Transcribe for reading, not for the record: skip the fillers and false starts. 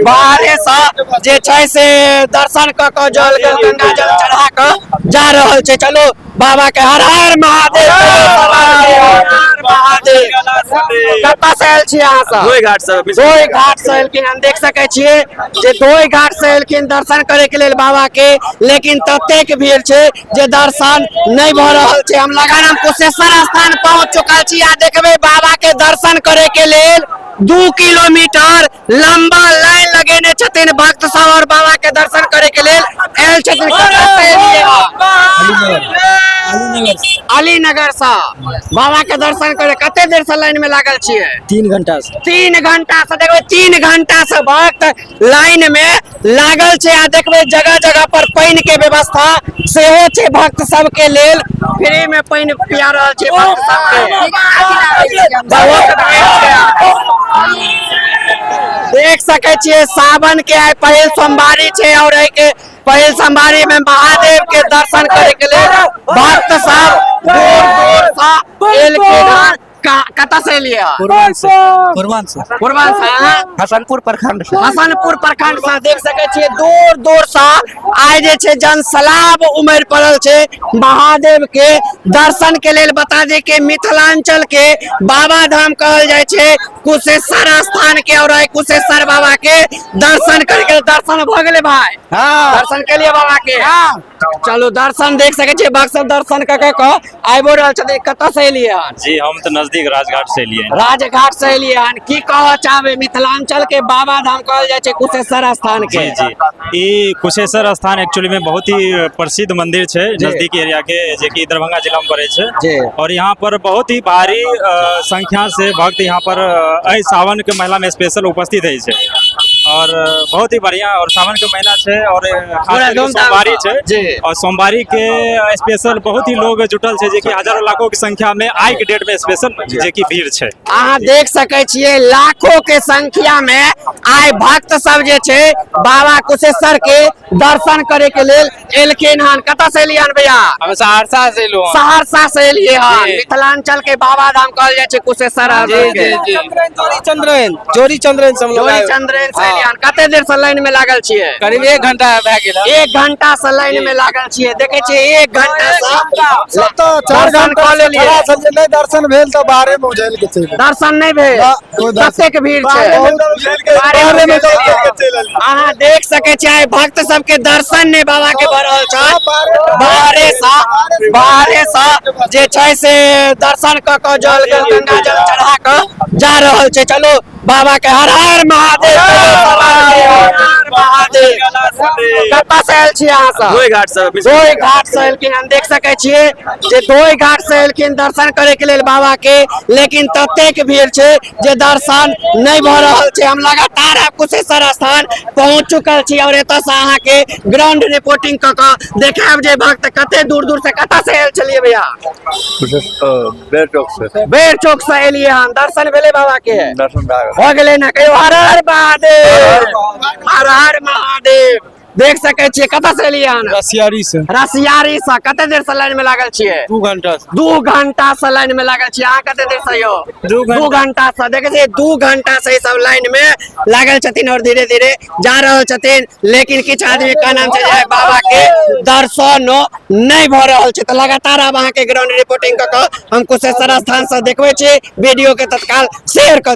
बाहरे से जे छै से दर्शन क के जल गंगा जल चढ़ा के जा रहल छै। चलो बाबा के हर हर महादेव, महादेव। कतऽ से आयल छी अहाँ सब? दोई घाट से एलखिन। हम देख सकै छियै जे दोई घाट से एलखिन दर्शन करे के लेल बाबा के, लेकिन ततेक भीड़ छै जे दर्शन नहीं भ रहल छै। हम लगातार कुशेश्वर स्थान पहुंच चुकल छी आ देखबे बाबा के दर्शन करे के लेल 2 किलोमीटर लंबा लाइन लगेने छथिन भक्त सब और बाबा के दर्शन करे के लेल आयल छथिन। अलीनगर से बाबा के दर्शन करे कते देर से लाइन में लागल छियै? 3 घंटा से। 3 घंटा से देखबे 3 घंटा से भक्त लाइन में लागल छै आ देखबे जगह जगह पर पानी के व्यवस्था सेहो छै भक्त सब के लेल। फ्री में पानी पिया रहल छै भक्त सब के। बहुत भीड़ छै। देख सके छियै सावन के आइ पहिल सोमवारी छै और के पहिल सोमवारी में महादेव के दर्शन करे के लिए भक्त सब दूर दूर से एलखिन। कतऽ से एलियै? पूर्वांचल से हसनपुर प्रखंड से। हसनपुर प्रखंड से देख सके छियै दूर दूर से आइ जे छै जन सैलाब उमड़ पड़ल छै महादेव के दर्शन के लेल। बता दे के मिथिलांचल के बाबा धाम कहल जाय छै कुशेश्वर स्थान के, और कुशेश्वर बाबा के दर्शन करके दर्शन भ गेले भाई। दर्शन के लिए बाबा के। चलो दर्शन देख सके छियै भक्त सब दर्शन करके आइबो रहल छथिन। कतऽ से एलियै? जी हम तो नजदीक राजघाट से एलियै। राजघाट से एलियै हन। की कहऽ चाहबे मिथिलांचल के बाबा धाम कहल जाय छै कुशेश्वर स्थान के? जी जी ई कुशेश्वर स्थान एक्चुअली में बहुत ही प्रसिद्ध मंदिर छै नजदीकी एरिया के, जे कि दरभंगा जिला में पड़े छै। और यहाँ पर बहुत ही भारी संख्या से भक्त यहाँ पर सावन के महिला में स्पेशल उपस्थित है छै और बहुत ही बढ़िया। और सावन के महीना छै और सोमवारी छै और सोमवारी के स्पेशल बहुत ही लोग जुटल छै, जे कि हजारों लाखों की संख्या में आई के डेट में स्पेशल जे कि भीड़ छै। अहाँ देख सके छियै लाखों के संख्या में आइ भक्त सब जे छै बाबा कुशेश्वर के दर्शन करे के लेल एलखिन हन। कतऽ से एलियै हन भैया? हम सहरसा से एलहुँ। सहरसा से एलियै हन। मिथिलांचल के बाबा धाम कहल जाय छै कुशेश्वर। जोड़ी चंद्रन से कते देर से लाइन में लागल छियै? करीब 1 घंटा भए गेल। 1 घंटा से लाइन में लागल छियै। देखे छियै 1 घंटा से 4 घंटा नहीं दर्शन भेल तो बाहरे में उझल के चल। दर्शन नहीं भेल, कतेक भीड़ छै। अहाँ देख सके छियै भक्त सब के दर्शन ने बाबा के भ रहल छै। बाहरे से जे छै से दर्शन क के जल गंगा जल चढ़ा के जा रहल छै। चलो बाबा के हर हर महादेव, महादेव। कतऽ से आयल छी अहाँ सब? दोई घाट से एलखिन। हम देख सके छियै जे दोई घाट से एलखिन दर्शन करे के लेल बाबा के, लेकिन ततेक भीड़ छै जे दर्शन नहीं भ रहल छै। हम लगातार कुशेश्वर स्थान पहुंच चुकल छी और एतऽ से अहाँ के ग्राउंड रिपोर्टिंग क के देखाब जे भक्त कते दूर दूर से कतऽ से आयल छलियै भैया? बेर चौक से एलियै हन। दर्शन भेले बाबा के? हो गेले ना? कहियो हर हर महादेव, हर हर महादेव। देख सके छियै कतऽ से एलियै हन? रसियारी से। रसियारी से। कते देर से लाइन में लागल छियै? 2 घंटा। 2 घंटा से लाइन में लागल छियै। अहाँ कते देर से यो? 2 घंटा से। देखे छियै 2 घंटा से सब लाइन में लागल छथिन और धीरे धीरे जा रहल छथिन। लेकिन किछ आदमी का नाम छै जे बाबा के दर्शन नहीं भ रहल छै। तो लगातार अब अहाँ के ग्राउंड रिपोर्टिंग क के हम कुशेश्वर स्थान से देखबै छी। वीडियो के तत्काल शेयर कर